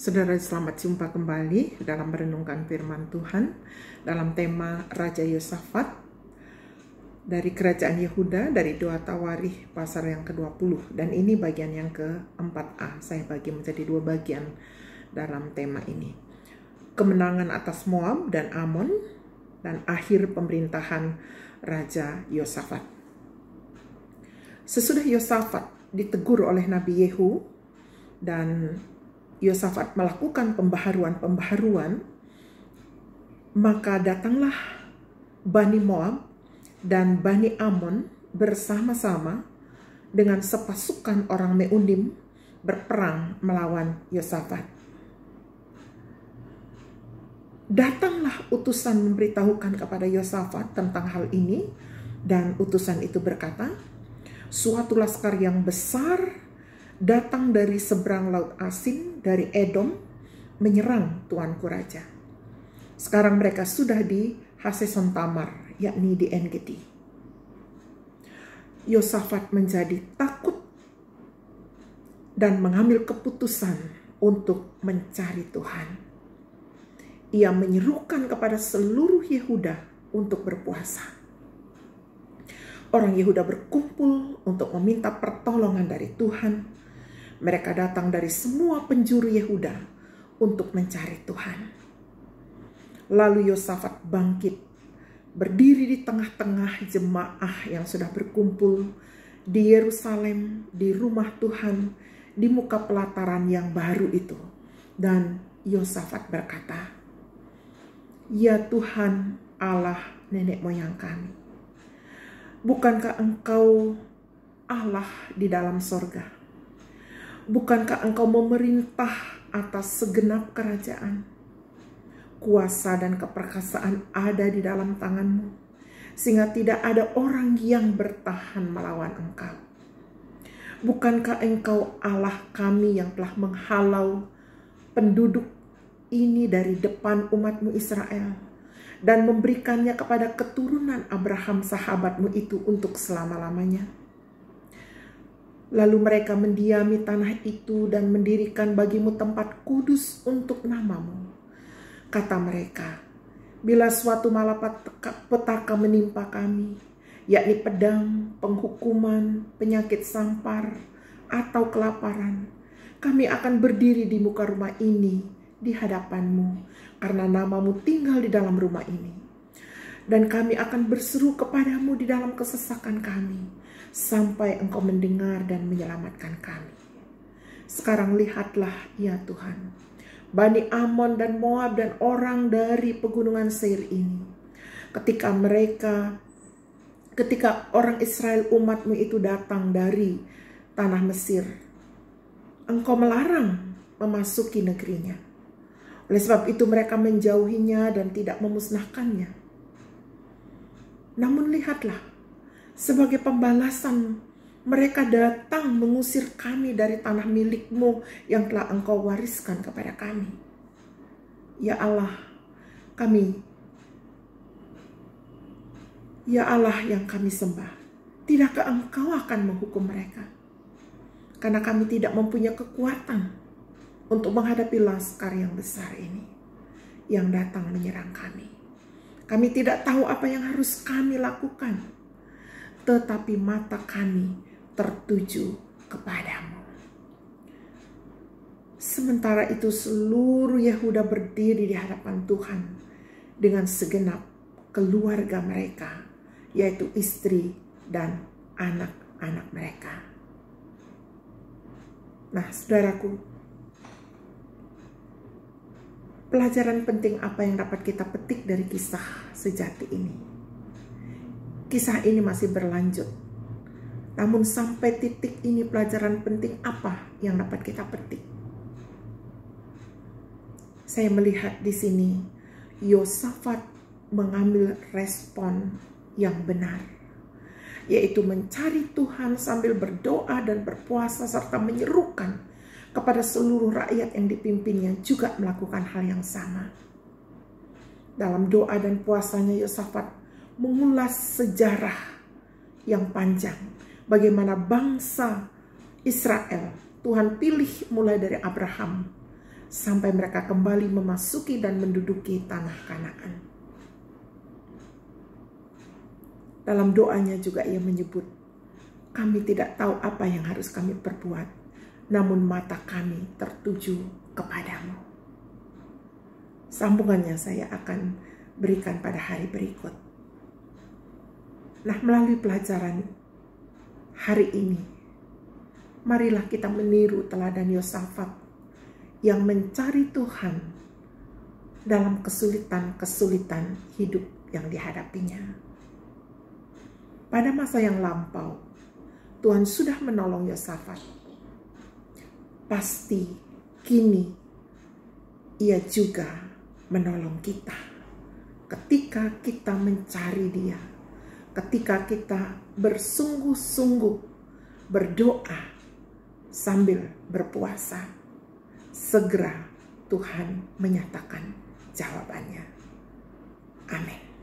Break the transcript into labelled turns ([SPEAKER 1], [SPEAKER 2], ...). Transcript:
[SPEAKER 1] Saudara, selamat jumpa kembali dalam merenungkan firman Tuhan dalam tema Raja Yosafat dari Kerajaan Yehuda dari Doa Tawarikh pasal yang ke-20, dan ini bagian yang ke-4a. Saya bagi menjadi dua bagian dalam tema ini. Kemenangan atas Moab dan Amon dan akhir pemerintahan Raja Yosafat. Sesudah Yosafat ditegur oleh Nabi Yehu dan Yosafat melakukan pembaharuan, maka datanglah Bani Moab dan Bani Amon bersama-sama dengan sepasukan orang Meunim berperang melawan Yosafat. Datanglah utusan memberitahukan kepada Yosafat tentang hal ini, dan utusan itu berkata, suatu laskar yang besar datang dari seberang laut Asin, dari Edom, menyerang tuanku raja. Sekarang mereka sudah di Haseson Tamar, yakni di En-Gedi. Yosafat menjadi takut dan mengambil keputusan untuk mencari Tuhan. Ia menyerukan kepada seluruh Yehuda untuk berpuasa. Orang Yehuda berkumpul untuk meminta pertolongan dari Tuhan. Mereka datang dari semua penjuru Yehuda untuk mencari Tuhan. Lalu Yosafat bangkit, berdiri di tengah-tengah jemaah yang sudah berkumpul di Yerusalem, di rumah Tuhan, di muka pelataran yang baru itu. Dan Yosafat berkata, "Ya Tuhan Allah nenek moyang kami, bukankah Engkau Allah di dalam sorga? Bukankah Engkau memerintah atas segenap kerajaan? Kuasa dan keperkasaan ada di dalam tangan-Mu, sehingga tidak ada orang yang bertahan melawan Engkau. Bukankah Engkau Allah kami yang telah menghalau penduduk ini dari depan umat-Mu Israel dan memberikannya kepada keturunan Abraham sahabat-Mu itu untuk selama-lamanya? Lalu mereka mendiami tanah itu dan mendirikan bagi-Mu tempat kudus untuk nama-Mu. Kata mereka, bila suatu malapetaka menimpa kami, yakni pedang, penghukuman, penyakit sampar, atau kelaparan, kami akan berdiri di muka rumah ini di hadapan-Mu, karena nama-Mu tinggal di dalam rumah ini. Dan kami akan berseru kepadamu di dalam kesesakan kami, sampai Engkau mendengar dan menyelamatkan kami. Sekarang lihatlah ya Tuhan, Bani Amon dan Moab dan orang dari pegunungan Seir ini. Ketika orang Israel umat-Mu itu datang dari tanah Mesir, Engkau melarang memasuki negerinya. Oleh sebab itu mereka menjauhinya dan tidak memusnahkannya. Namun lihatlah, sebagai pembalasan, mereka datang mengusir kami dari tanah milik-Mu yang telah Engkau wariskan kepada kami. Ya Allah yang kami sembah, tidakkah Engkau akan menghukum mereka? Karena kami tidak mempunyai kekuatan untuk menghadapi laskar yang besar ini yang datang menyerang kami. Kami tidak tahu apa yang harus kami lakukan, tetapi mata kami tertuju kepadamu." Sementara itu seluruh Yehuda berdiri di hadapan Tuhan dengan segenap keluarga mereka, yaitu istri dan anak-anak mereka. Nah, saudaraku, pelajaran penting apa yang dapat kita petik dari kisah sejati ini? Kisah ini masih berlanjut. Namun sampai titik ini pelajaran penting apa yang dapat kita petik? Saya melihat di sini Yosafat mengambil respon yang benar, yaitu mencari Tuhan sambil berdoa dan berpuasa serta menyerukan kepada seluruh rakyat yang dipimpinnya juga melakukan hal yang sama. Dalam doa dan puasanya Yosafat mengulas sejarah yang panjang, bagaimana bangsa Israel Tuhan pilih mulai dari Abraham sampai mereka kembali memasuki dan menduduki tanah Kanaan. Dalam doanya juga ia menyebut, kami tidak tahu apa yang harus kami perbuat, namun mata kami tertuju kepadamu. Sambungannya saya akan berikan pada hari berikut. Nah, melalui pelajaran hari ini, marilah kita meniru teladan Yosafat yang mencari Tuhan dalam kesulitan-kesulitan hidup yang dihadapinya. Pada masa yang lampau, Tuhan sudah menolong Yosafat. Pasti kini ia juga menolong kita. Ketika kita mencari Dia, ketika kita bersungguh-sungguh berdoa sambil berpuasa, segera Tuhan menyatakan jawabannya. Amin.